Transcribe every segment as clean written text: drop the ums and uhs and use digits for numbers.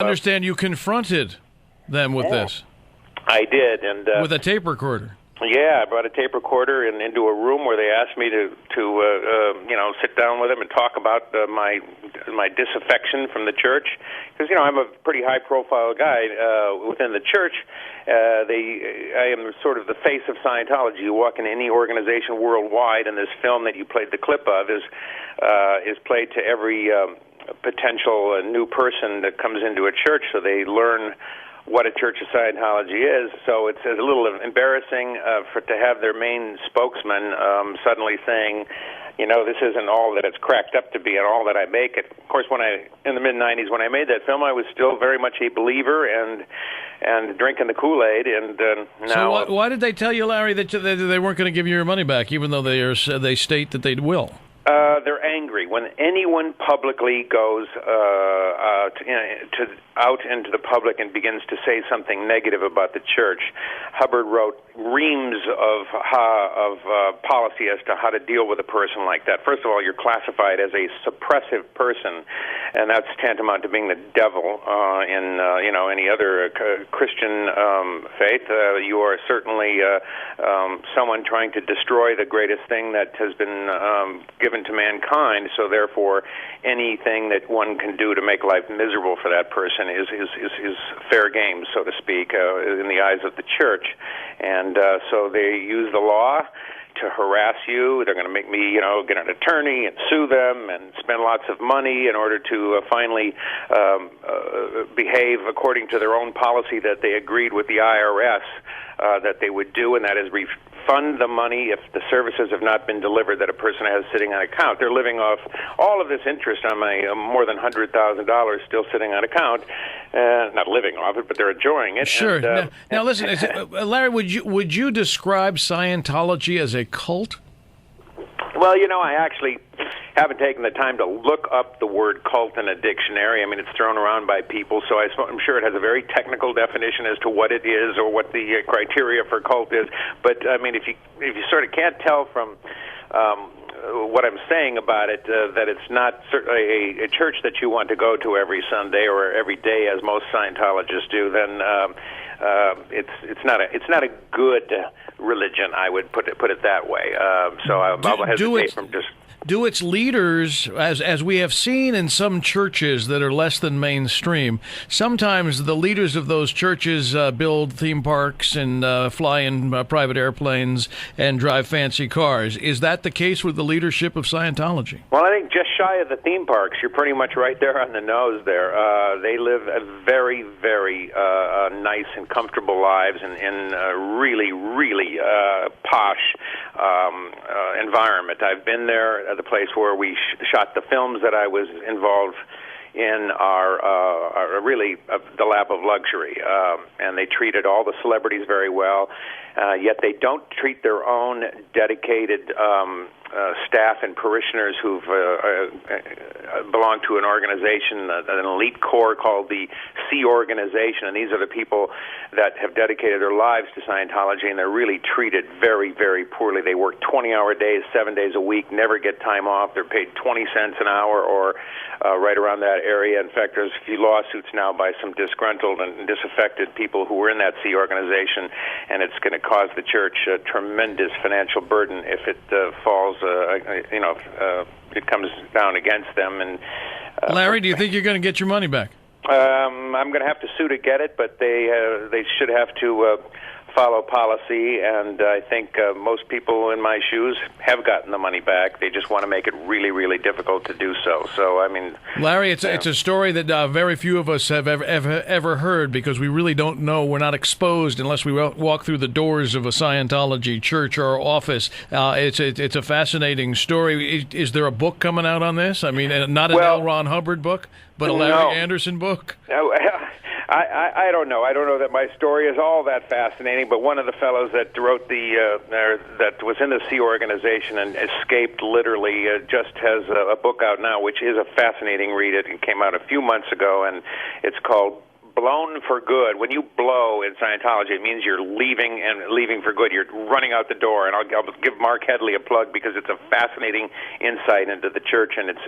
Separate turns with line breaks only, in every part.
understand you confronted them with this.
I did, and
with a tape recorder.
Yeah, I brought a tape recorder into a room where they asked me to sit down with them and talk about my disaffection from the church, because I'm a pretty high-profile guy within the church. I am sort of the face of Scientology. You walk in any organization worldwide, and this film that you played the clip of is played to every potential new person that comes into a church, so they learn what a Church of Scientology is. So it's a little embarrassing to have their main spokesman suddenly saying, this isn't all that it's cracked up to be and all that I make it. Of course, in the mid-'90s, when I made that film, I was still very much a believer and drinking the Kool-Aid. And now,
so why did they tell you, Larry, that they weren't going to give you your money back, even though they state that they will?
They're angry when anyone publicly goes out into the public and begins to say something negative about the church. Hubbard wrote reams of policy as to how to deal with a person like that. First of all, you're classified as a suppressive person, and that's tantamount to being the devil in any other Christian faith. You are certainly someone trying to destroy the greatest thing that has been given to mankind. So therefore, anything that one can do to make life miserable for that person is fair game, so to speak, in the eyes of the church. And so they use the law to harass you. They're going to make me, get an attorney and sue them and spend lots of money in order to finally behave according to their own policy that they agreed with the IRS that they would do, and that is refund the money if the services have not been delivered that a person has sitting on account. They're living off all of this interest on my more than $100,000 still sitting on account. Not living off it, but they're enjoying it.
Sure. And, now listen, Larry, would you describe Scientology as a cult?
Well, I actually haven't taken the time to look up the word cult in a dictionary. I mean, it's thrown around by people, so I'm sure it has a very technical definition as to what it is or what the criteria for cult is. But, I mean, if you sort of can't tell from what I'm saying about it, that it's not certainly a church that you want to go to every Sunday or every day, as most Scientologists do, then it's not a good religion. I would put it that way. So I'll hesitate from just.
Do its leaders, as we have seen in some churches that are less than mainstream, sometimes the leaders of those churches build theme parks and fly in private airplanes and drive fancy cars. Is that the case with the leadership of Scientology?
Well, I think just shy of the theme parks, you're pretty much right there on the nose there. They live a very, very nice and comfortable lives in really, really posh environment. I've been there. The place where we shot the films that I was involved in are really the lap of luxury, and they treated all the celebrities very well, yet they don't treat their own dedicated staff and parishioners who've belong to an organization, an elite corps called the Sea Organization, and these are the people that have dedicated their lives to Scientology, and they're really treated very, very poorly. They work 20-hour days, 7 days a week, never get time off. They're paid 20 cents an hour or right around that area. In fact, there's a few lawsuits now by some disgruntled and disaffected people who were in that Sea Organization, and it's going to cause the church a tremendous financial burden if it falls, it comes down against them. And
Larry, do you think you're going to get your money back?
I'm going to have to sue to get it, but they should have to follow policy, and I think most people in my shoes have gotten the money back. They just want to make it really, really difficult to do so. So, I mean,
Larry, it's a story that very few of us have ever heard, because we really don't know. We're not exposed unless we walk through the doors of a Scientology church or office. It's a fascinating story. Is there a book coming out on this? I mean, not an L. Ron Hubbard book, but a Larry Anderson book?
No. I don't know. I don't know that my story is all that fascinating, but one of the fellows that wrote that was in the Sea Organization and escaped literally just has a book out now, which is a fascinating read. It came out a few months ago, and it's called blown for good. When you blow in Scientology, it means you're leaving and leaving for good. You're running out the door. And I'll give Mark Headley a plug because it's a fascinating insight into the church and its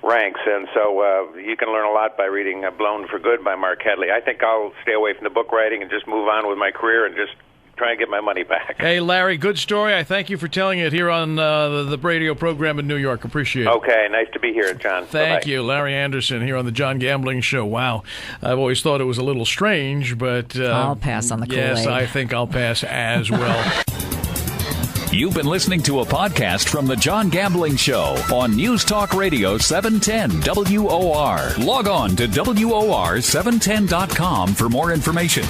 ranks. And so you can learn a lot by reading Blown for Good by Mark Headley. I think I'll stay away from the book writing and just move on with my career and just try and get my money back.
Hey, Larry, good story. I thank you for telling it here on the radio program in New York. Appreciate it.
Okay, nice to be here, John.
Thank
Bye-bye.
you. Larry Anderson here on the John Gambling Show. Wow. I've always thought it was a little strange, but...
I'll pass on the Kool-Aid.
Yes, I think I'll pass as well.
You've been listening to a podcast from the John Gambling Show on News Talk Radio 710 WOR. Log on to WOR710.com for more information.